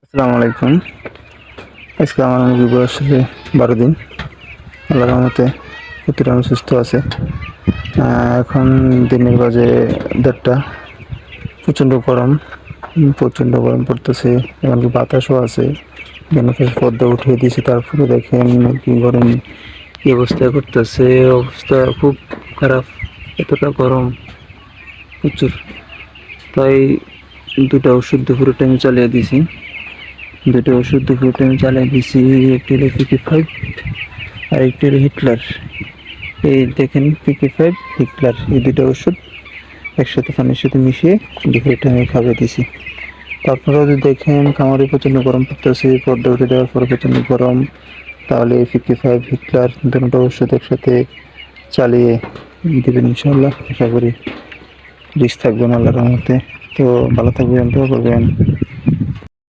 আসসালামু আলাইকুম। আজকে আমার মুরগির বয়স হচ্ছে 12 দিন। আল্লাহর রহমতে প্রতিটা সুস্থ আছে। এখন দিনের বাজে 1:30টা। প্রচণ্ড গরম, প্রচণ্ড গরম পড়তেছে, এমনকি বাতাসও আছে। জনকের পর্দা উঠিয়ে দিয়েছি, তারপরে দেখেন কি গরম, কি অবস্থা করতেছে। অবস্থা খুব খারাপ, এতটা গরম প্রচুর। তাই দুটা ওষুধ দুপুরের টাইমে চালিয়ে দিয়েছি। একটি হলো পিকে 5 আর একটি হলো হিটলার। এই দেখেন, পিকে 5 হিটলার, এই দুটো ওষুধ একসাথে পানির সাথে মিশিয়ে দুপুরের টাইমে খাইয়ে দিছি। তারপরেও যদি দেখেন খামারে প্রচণ্ড গরম পড়তেছে, পর্দা উঠে দেওয়ার পরে প্রচণ্ড গরম, তাহলে এই পিকে 5 হিটলার দুটো ওষুধ একসাথে চালিয়ে দেবেন ইনশাল্লাহ। আশা করি রিস্ক থাকবেন আল্লাহর রহমতে। তো ভালো থাকবেন, দোয়া করবেন।